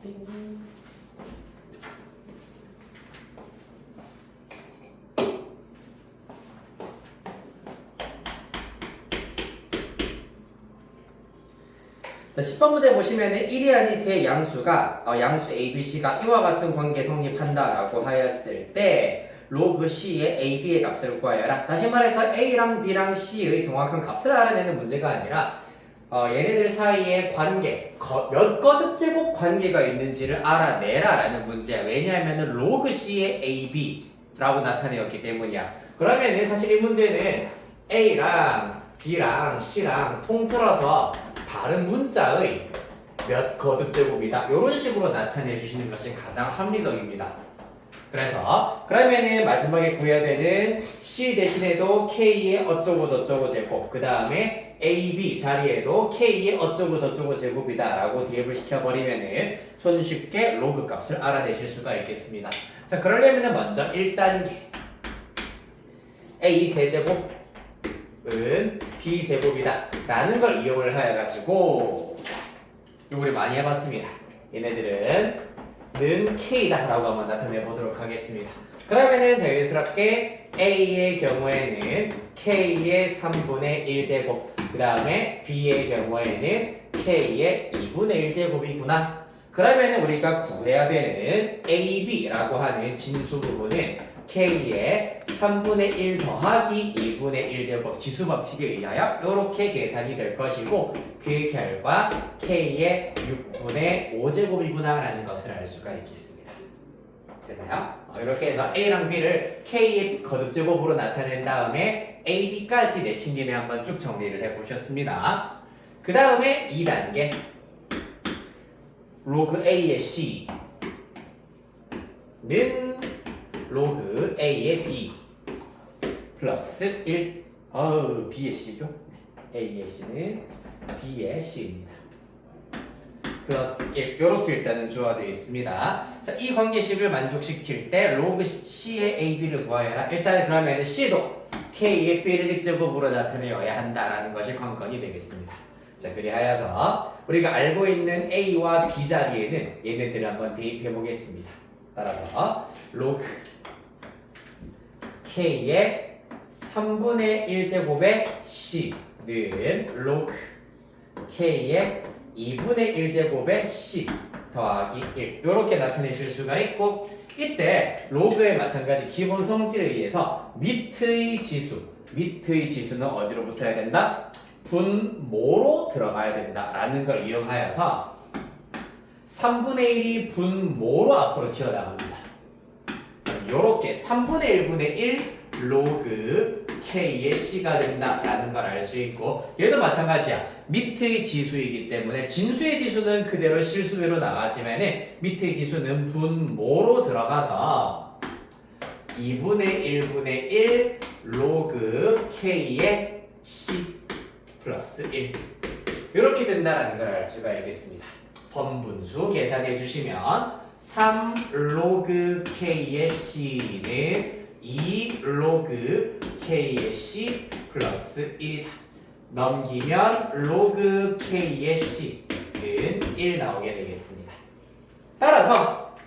자, 10번 문제 보시면은 1이 아닌 세 양수가 양수 A, B, C가 이와 같은 관계 성립한다라고 하였을 때 로그 C의 A, B의 값을 구하여라. 다시 말해서 A랑 B랑 C의 정확한 값을 알아내는 문제가 아니라 얘네들 사이에 관계, 몇 거듭제곱 관계가 있는지를 알아내라 라는 문제야. 왜냐하면 로그 C의 A, B라고 나타내었기 때문이야. 그러면은 사실 이 문제는 A랑 B랑 C랑 통틀어서 다른 문자의 몇 거듭제곱이다 이런 식으로 나타내 주시는 것이 가장 합리적입니다. 그래서 그러면은 마지막에 구해야 되는 C 대신에도 K의 어쩌고 저쩌고 제곱, 그 다음에 AB 자리에도 K의 어쩌고 저쩌고 제곱이다 라고 대입을 시켜버리면은 손쉽게 로그 값을 알아내실 수가 있겠습니다. 자, 그러려면 먼저 1단계 A 세제곱 은 B제곱이다 라는 걸 이용을 하여가지고 이거 우리 많이 해봤습니다. 얘네들은 는 K다 라고 한번 나타내 보도록 하겠습니다. 그러면은 자연스럽게 A의 경우에는 K의 3분의 1제곱, 그 다음에 B의 경우에는 K의 2분의 1제곱이구나. 그러면은 우리가 구해야 되는 AB라고 하는 진수 부분은 K의 3분의 1 더하기 2분의 1제곱 지수법칙에 의하여 이렇게 계산이 될 것이고, 그 결과 K의 6분의 5제곱이구나 라는 것을 알 수가 있겠습니다. 됐나요? 이렇게 해서 A랑 B를 K의 거듭제곱으로 나타낸 다음에 A, B까지 내친 김에 한번 쭉 정리를 해보셨습니다. 그 다음에 2단계 로그 A의 C는 로그 A의 B 플러스 1 B의 C죠? A의 C는 B의 C입니다. 플러스 1 이렇게 일단은 주어져 있습니다. 자, 이 관계식을 만족시킬 때 로그 C의 AB를 구하여라. 일단 그러면 C도 K의 B를 제곱으로 나타내어야 한다라는 것이 관건이 되겠습니다. 자, 그리하여서 우리가 알고 있는 A와 B 자리에는 얘네들을 한번 대입해 보겠습니다. 따라서 로그 K의 3분의 1제곱의 C는 로그 K의 2분의 1제곱의 C 더하기 1 이렇게 나타내실 수가 있고, 이때 로그에 마찬가지 기본 성질에 의해서 밑의 지수는 어디로 붙어야 된다? 분모로 들어가야 된다라는 걸 이용하여서 3분의 1이 분모로 앞으로 튀어나갑니다. 이렇게 3분의 1분의 1 로그 K의 C가 된다라는 걸 알 수 있고, 얘도 마찬가지야. 밑의 지수이기 때문에 진수의 지수는 그대로 실수로 나가지만 밑의 지수는 분모로 들어가서 2분의 1분의 1 로그 K의 C 플러스 1 이렇게 된다라는 걸 알 수가 있겠습니다. 번분수 계산해 주시면 3 로그 K의 C는 2 로그 K의 C 플러스 1이다. 넘기면 로그 K의 C는 1 나오게 되겠습니다. 따라서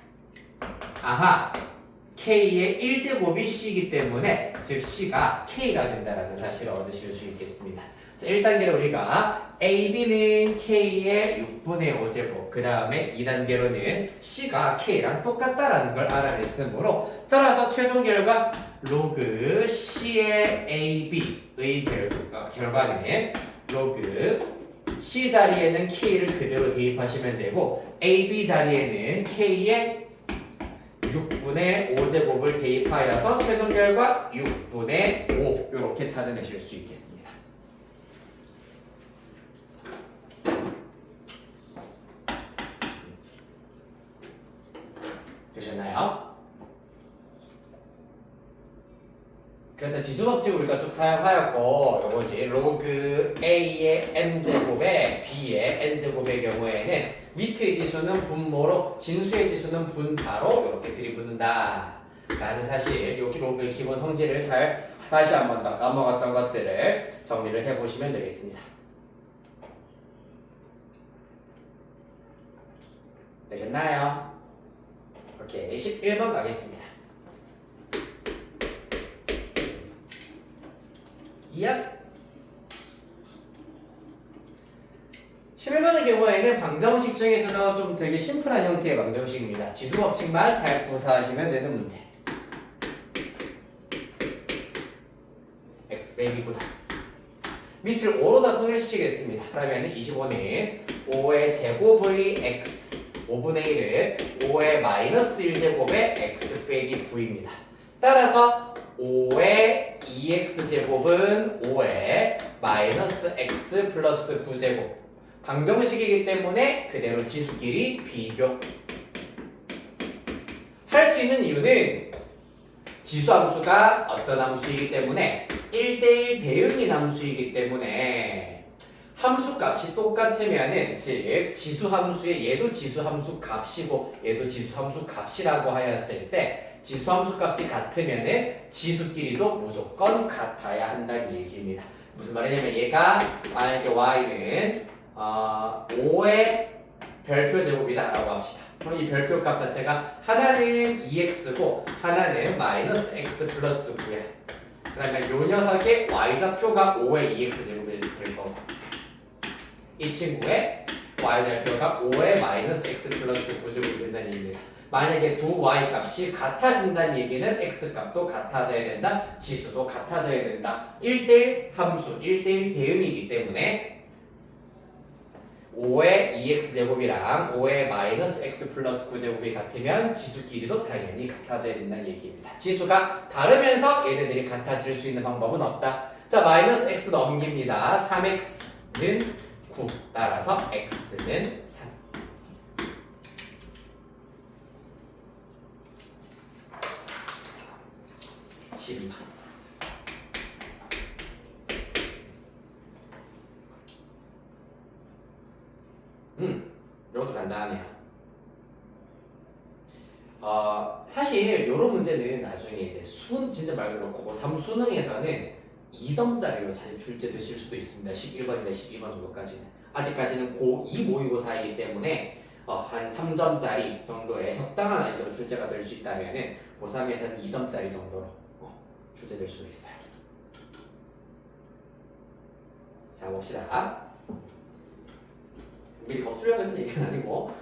K의 1제곱이 C이기 때문에 즉 C가 K가 된다는 사실을 얻으실 수 있겠습니다. 자, 1단계로 우리가 AB는 K의 6분의 5제곱, 그 다음에 2단계로는 C가 K랑 똑같다라는 걸 알아냈으므로, 따라서 최종 결과 로그 C의 AB의 결과는 로그 C 자리에는 K를 그대로 대입하시면 되고, AB 자리에는 K의 6분의 5제곱을 대입하여서 최종 결과 6분의 5 이렇게 찾아내실 수 있겠습니다. 되셨나요? 그래서 지수법칙을 우리가 쭉 사용하였고, 요거지 로그 A의 M제곱에 B의 N제곱의 경우에는 밑의 지수는 분모로, 진수의 지수는 분자로 이렇게 들이붓는다 라는 사실, 여기 로그의 기본 성질을 잘 다시 한 번 더 까먹었던 것들을 정리를 해보시면 되겠습니다. 되셨나요? 오케이, 11번 가겠습니다. 이약 11번의 경우에는 방정식 중에서도 좀 되게 심플한 형태의 방정식입니다. 지수법칙만 잘 구사하시면 되는 문제. x 빼기 9다. 밑을 5로다 통일시키겠습니다. 그러면 25는 5의 제곱의 x 5분의 1은 5의 마이너스 1제곱의 x 빼기 9입니다. 따라서 5의 2x제곱은 5의 마이너스 x 플러스 9제곱. 방정식이기 때문에 그대로 지수끼리 비교. 할 수 있는 이유는 지수함수가 어떤 함수이기 때문에 1대1 대응인 함수이기 때문에 함수값이 똑같으면은 즉 지수함수의 얘도 지수함수 값이고 얘도 지수함수 값이라고 하였을 때 지수함수 값이 같으면은 지수끼리도 무조건 같아야 한다는 얘기입니다. 무슨 말이냐면 얘가 만약에 y는 5의 별표 제곱이다 라고 합시다. 그럼 이 별표 값 자체가 하나는 2x고 하나는 마이너스 x 플러스 9야. 그러면 요 녀석의 y좌표가 5의 2x 제곱이 될 거고 이 친구의 y좌표가 5의 마이너스 x 플러스 9제곱이 된다는 얘기입니다. 만약에 두 y 값이 같아진다는 얘기는 x 값도 같아져야 된다. 지수도 같아져야 된다. 1대1 함수, 1대1 대응이기 때문에 5의 2x제곱이랑 5의 마이너스 x 플러스 9제곱이 같으면 지수끼리도 당연히 같아져야 된다는 얘기입니다. 지수가 다르면서 얘네들이 같아질 수 있는 방법은 없다. 자, 마이너스 x 넘깁니다. 3x는 9, 따라서 x는 3. 이것도 간단하네요. 사실 이런 문제는 나중에 이제 진짜 말 그대로 고3 수능에서는 2점짜리로 사실 출제되실 수도 있습니다. 11번이나 12번 정도까지는. 아직까지는 고2 모의고사이기 때문에 한 3점짜리 정도의 적당한 난이도로 출제가 될 수 있다면은 고3에서는 2점짜리 정도로 출제될 수도 있어요. 자, 봅시다. 미리 겁주려는 얘기는 아니고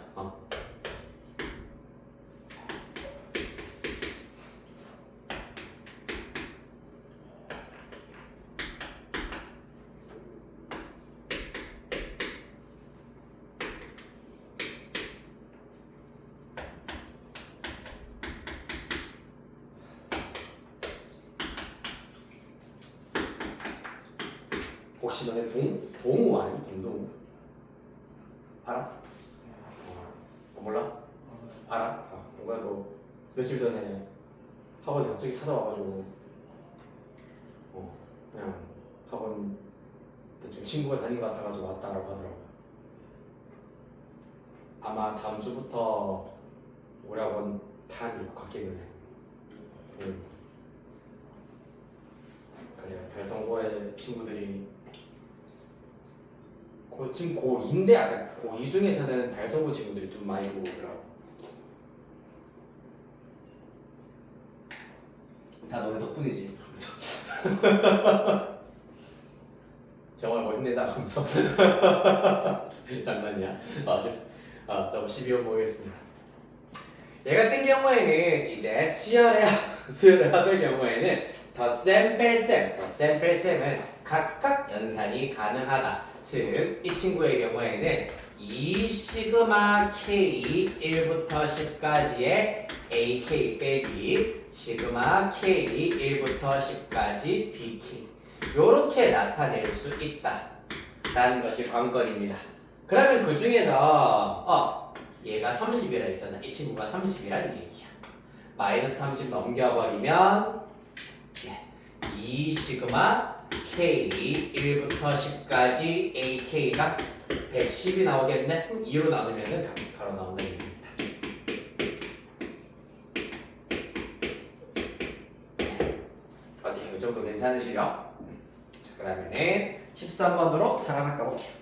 혹시 너네 동우 아니? 김동우? 알아? 몰라? 알아? 뭔가 너 며칠 전에 학원에 갑자기 찾아와가지고 그냥 학원 대충 친구가 다닌 것 같아가지고 왔다라고 하더라고. 아마 다음 주부터 우리 학원 다닐 것 같기는 해. 그래요. 달성고의 친구들이 지금 고2인데 아까 고2 중에서는 달성고 친구들이 좀 많이 보고 오더라고. 다 너네 덕분이지. 정말 뭐 힘내자 하면서. 장난이야. 자, 12번 보겠습니다. 얘 같은 경우에는 이제 수열의 합의 경우에는 덧셈,뺄셈은 각각 연산이 가능하다. 즉, 이 친구의 경우에는 2 시그마 k 1부터 10까지의 ak 빼기 시그마 k 1부터 10까지 bk 요렇게 나타낼 수 있다 라는 것이 관건입니다. 그러면 그 중에서 얘가 30이라 했잖아. 이 친구가 30이란 얘기야. 마이너스 30 넘겨버리면 2 시그마 k 1부터 10까지 ak가 110이 나오겠네? 2로 나누면 답이 바로 나온다는 얘기입니다. 어때요? 이 정도 괜찮으시죠? 자, 그러면은 13번으로 살아날까 볼게요.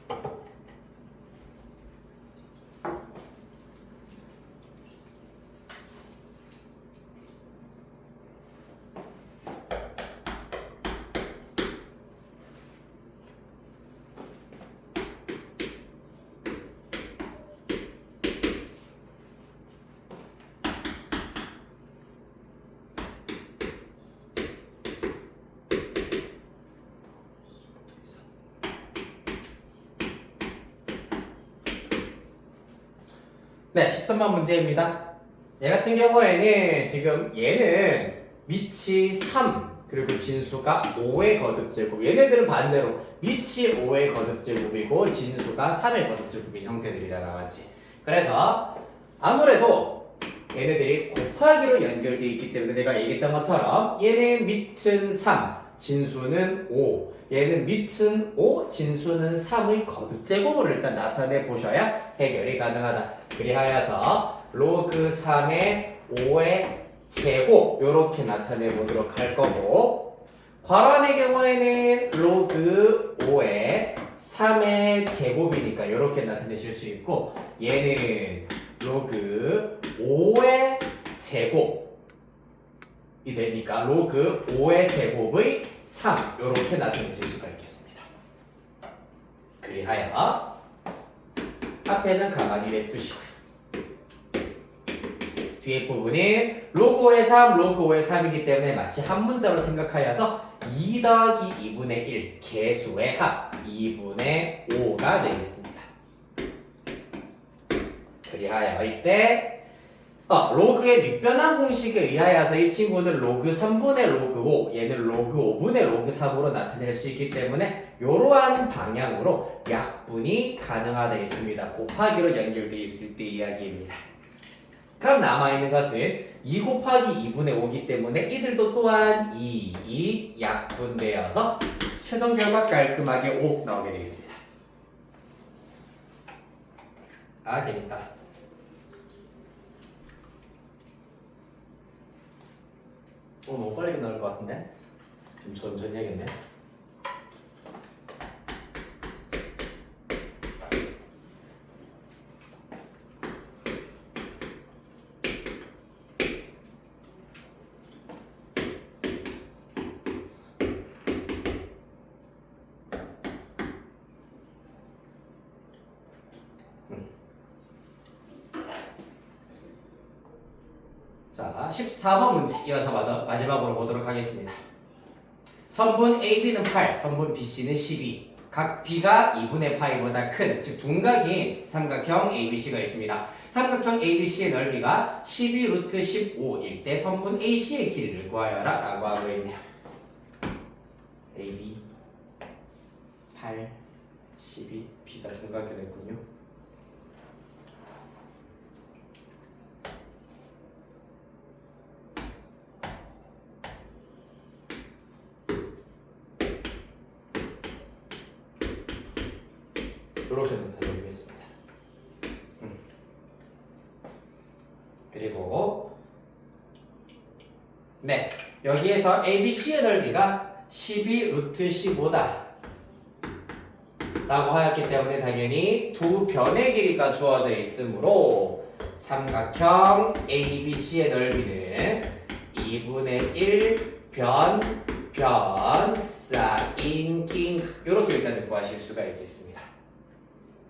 네, 13번 문제입니다. 얘 같은 경우에는 지금 얘는 밑이 3 그리고 진수가 5의 거듭제곱. 얘네들은 반대로 밑이 5의 거듭제곱이고 진수가 3의 거듭제곱인 형태들이잖아, 맞지? 그래서 아무래도 얘네들이 곱하기로 연결되어 있기 때문에 내가 얘기했던 것처럼 얘는 밑은 3, 진수는 5. 얘는 밑은 5, 진수는 3의 거듭제곱으로 일단 나타내 보셔야 해결이 가능하다. 그리하여서 로그 3의 5의 제곱 요렇게 나타내 보도록 할 거고, 괄호한의 경우에는 로그 5의 3의 제곱이니까 요렇게 나타내실 수 있고, 얘는 로그 5의 제곱이 되니까 로그 5의 제곱의 3 요렇게 나타내실 수가 있겠습니다. 그리하여 앞에는 가만히 냅두시고요. 뒤에 부분은 로그 5의 3, 로그 5의 3이기 때문에 마치 한 문자로 생각하여서 2 더하기 2분의 1 개수의 합 2분의 5가 되겠습니다. 그리하여 이때 로그의 밑변환 공식에 의하여서 이 친구는 로그 3분의 로그 5, 얘는 로그 5분의 로그 3으로 나타낼 수 있기 때문에 이러한 방향으로 약분이 가능하다 했습니다. 곱하기로 연결되어 있을 때 이야기입니다. 그럼 남아있는 것은 2 곱하기 2분의 5이기 때문에 이들도 또한 2 약분되어서 최종 결과 깔끔하게 5 나오게 되겠습니다. 아, 재밌다. 너무 빨리 나올 것 같은데? 좀 천천히 해야겠네. 자, 14번 문제 이어서 마지막으로 보도록 하겠습니다. 선분 AB는 8, 선분 BC는 12. 각 B가 2분의 파이보다 큰, 즉 둔각인 삼각형 ABC가 있습니다. 삼각형 ABC의 넓이가 12 루트 15일 때 선분 AC의 길이를 구하여라 라고 하고 있네요. AB 8, 12, B가 둔각형이었군요. 이렇게 나타내겠습니다. 그리고 네, 여기에서 ABC의 넓이가 12 루트 15다 라고 하였기 때문에 당연히 두 변의 길이가 주어져 있으므로 삼각형 ABC의 넓이는 2분의 1 변 사인 긴 이렇게 일단 구하실 수가 있겠습니다.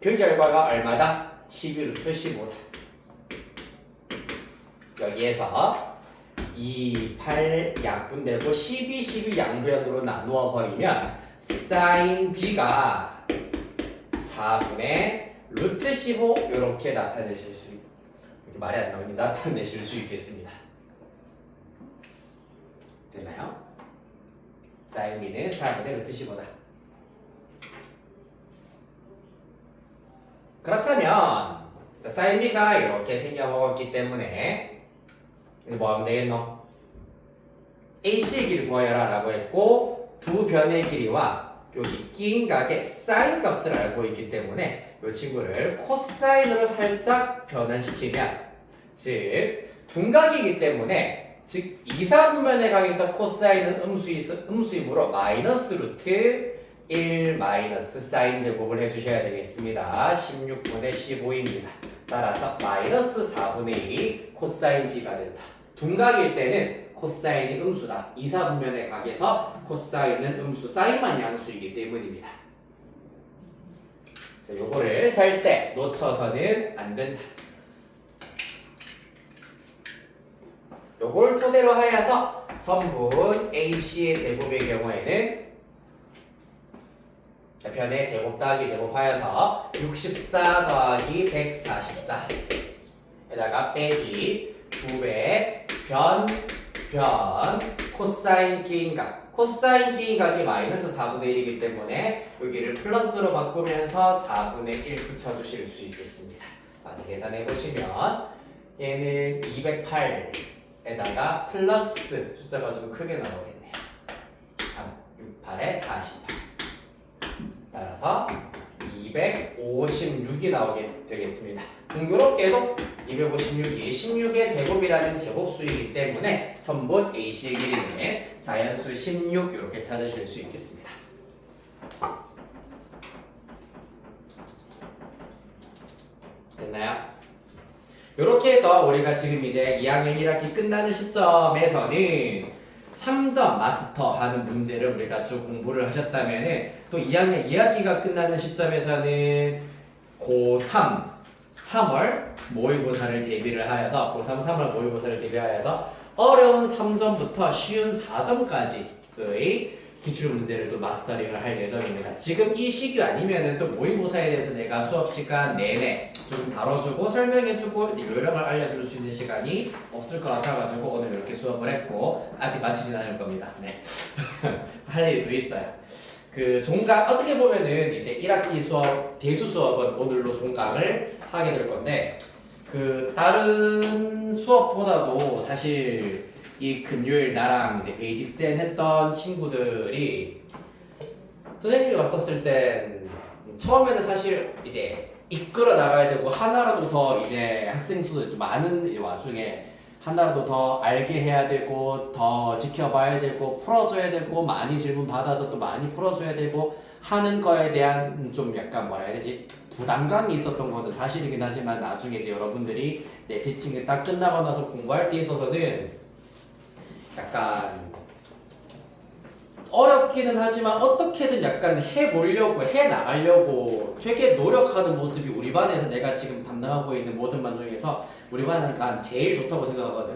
그 결과가 얼마다? 12 루트 15다. 여기에서 2, 8 약분되고 12 양변으로 나누어 버리면 사인 B가 4분의 루트 15 이렇게 나타내실 수 이렇게 말이 안 나오니 나타내실 수 있겠습니다. 되나요? 사인 B는 4분의 루트 15다. 그렇다면 사인 B가 이렇게 생겨먹었기 때문에 뭐 하면 되겠노? AC의 길을 구하여라 라고 했고 두 변의 길이와 여기 낀 각의 사인 값을 알고 있기 때문에 이 친구를 코사인으로 살짝 변환시키면, 즉 둔각이기 때문에 즉 2, 4분면의 각에서 코사인은 음수이므로 마이너스 루트 1 마이너스 사인 제곱을 해주셔야 되겠습니다. 16분의 15입니다. 따라서 마이너스 4분의 1이 코사인 B가 된다. 둔각일 때는 코사인이 음수다. 2, 4분면의 각에서 코사인은 음수, 사인만 양수이기 때문입니다. 자, 요거를 절대 놓쳐서는 안 된다. 요걸 토대로 하여서 선분 AC의 제곱의 경우에는 변의 제곱 더하기 제곱하여서 64 더하기 144 에다가 빼기 2배 변 코사인 기인각. 코사인 기인각이 마이너스 4분의 1이기 때문에 여기를 플러스로 바꾸면서 4분의 1 붙여주실 수 있겠습니다. 맞아, 계산해 보시면 얘는 208에다가 플러스 숫자가 좀 크게 나오겠네요. 3, 6, 8에 48. 따라서 256이 나오게 되겠습니다. 공교롭게도 256이 16의 제곱이라는 제곱수이기 때문에 선분 A씨의 길이는 자연수 16 이렇게 찾으실 수 있겠습니다. 됐나요? 이렇게 해서 우리가 지금 이제 2학년 1학기 끝나는 시점에서는 3점 마스터 하는 문제를 우리가 쭉 공부를 하셨다면은 또 2학년 2학기가 끝나는 시점에서는 고3 3월 모의고사를 대비를 하여서 고3 3월 모의고사를 대비하여서 어려운 3점부터 쉬운 4점까지의 기출문제를 또 마스터링을 할 예정입니다. 지금 이 시기 아니면은 또 모의고사에 대해서 내가 수업 시간 내내 좀 다뤄주고 설명해주고 이제 요령을 알려줄 수 있는 시간이 없을 것 같아가지고 오늘 이렇게 수업을 했고 아직 마치진 않을 겁니다. 네. 할 일이 또 있어요. 그 종강 어떻게 보면은 이제 1학기 수업 대수 수업은 오늘로 종강을 하게 될 건데 그 다른 수업보다도 사실 이 금요일 나랑 이제 베이직 센 했던 친구들이 선생님이 왔었을 땐 처음에는 사실 이제 이끌어 나가야 되고 하나라도 더 이제 학생 수도 좀 많은 이제 와중에 하나라도 더 알게 해야 되고 더 지켜봐야 되고 풀어줘야 되고 많이 질문 받아서 또 많이 풀어줘야 되고 하는 거에 대한 좀 약간 뭐라 해야 되지 부담감이 있었던 거는 사실이긴 하지만 나중에 이제 여러분들이 내 티칭이 딱 끝나고 나서 공부할 때 있어서는 약간 어렵기는 하지만 어떻게든 약간 해보려고 해나가려고 되게 노력하는 모습이 우리 반에서 내가 지금 담당하고 있는 모든 반 중에서 우리 반은 난 제일 좋다고 생각하거든.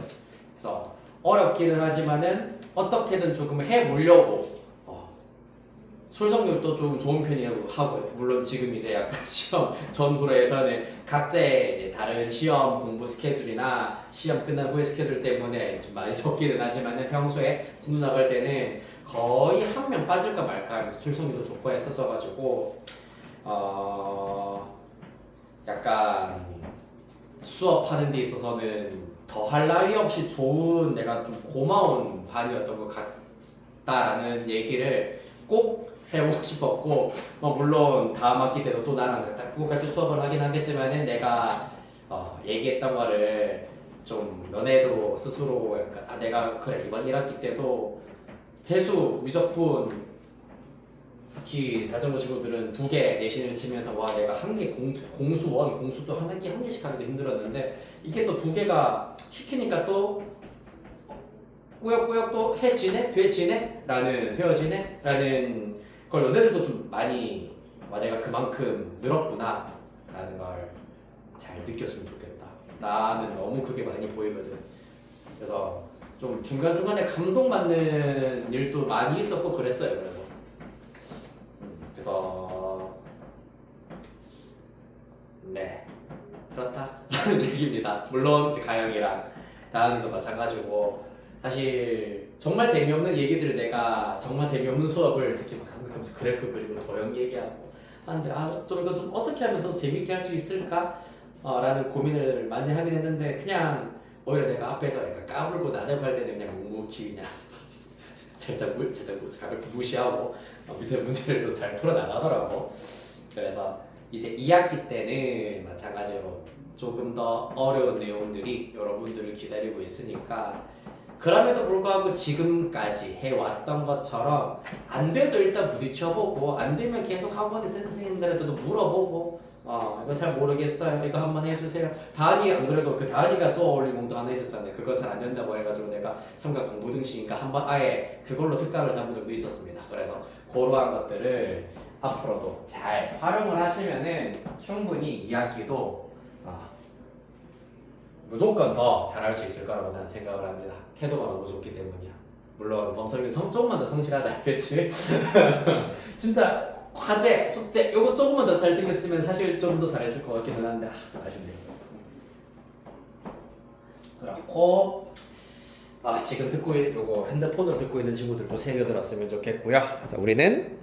그래서 어렵기는 하지만은 어떻게든 조금 해보려고 술 성적도 좀 좋은 편이라고 하고요. 물론 지금 이제 약간 시험 전후로에서는 각자의 이제 다른 시험 공부 스케줄이나 시험 끝난 후의 스케줄 때문에 좀 많이 적기는 하지만은 평소에 진도 나갈 때는 거의 한 명 빠질까 말까 하면서 술 성적도 좋고 했었어가지고 약간 수업하는 데 있어서는 더 할 나위 없이 좋은 내가 좀 고마운 반이었던 것 같다라는 얘기를 꼭 해보고 싶었고 물론 다음 학기 때도 또 나랑 똑같이 수업을 하긴 하겠지만은 내가 얘기했던 거를 좀 너네도 스스로 약간 내가 그래 이번 1학기 때도 대수 미적분 특히 자전거 친구들은 2개 내신을 치면서 와 내가 한 개 공수원 공수도 한 개씩 하기도 힘들었는데 이게 또 2개가 시키니까 또 꾸역꾸역 또 해지네 되지네 라는 되어지네 라는 그걸 너네들도 좀 많이 내가 그만큼 늘었구나 라는 걸 잘 느꼈으면 좋겠다. 나는 너무 그게 많이 보이거든. 그래서 좀 중간중간에 감동받는 일도 많이 있었고 그랬어요. 그래서 네 그렇다 라는 얘기입니다. 물론 가영이랑 다은이도 마찬가지고 사실 정말 재미없는 얘기들을 내가 정말 재미없는 수업을 특히 막 감각하면서 그래프 그리고 도형 얘기하고 하는데 좀 이거 좀 어떻게 하면 더 재밌게 할 수 있을까? 라는 고민을 많이 하긴 했는데 그냥 오히려 내가 앞에서 약간 까불고 나대고 할 때는 그냥 묵묵히 그냥 살짝 가볍게 무시하고 밑에 문제를 또 잘 풀어나가더라고. 그래서 이제 2학기 때는 마찬가지로 조금 더 어려운 내용들이 여러분들을 기다리고 있으니까 그럼에도 불구하고 지금까지 해왔던 것처럼 안 돼도 일단 부딪혀보고 안 되면 계속 학원에 선생님들한테도 물어보고 이거 잘 모르겠어요 이거 한번 해주세요. 다은이 안 그래도 그 다은이가 수업 올리몽도 하나 있었잖아요. 그것은 안 된다고 해가지고 내가 삼각 공부 등식인가 한번 아예 그걸로 특강을 잡은 적도 있었습니다. 그래서 그러한 것들을 앞으로도 잘 활용을 하시면은 충분히 2학기도 무조건 더 잘할 수 있을 거라고 나는 생각을 합니다. 태도가 너무 좋기 때문이야. 물론 범석이는 조금만 더 성실하지 않겠지? 진짜 과제, 숙제 요거 조금만 더 잘 챙겼으면 사실 좀 더 잘했을 것 같기는 한데 좀 아쉽네요. 그렇고 지금 듣고 요거 핸드폰으로 듣고 있는 친구들도 새겨 들었으면 좋겠고요. 자, 우리는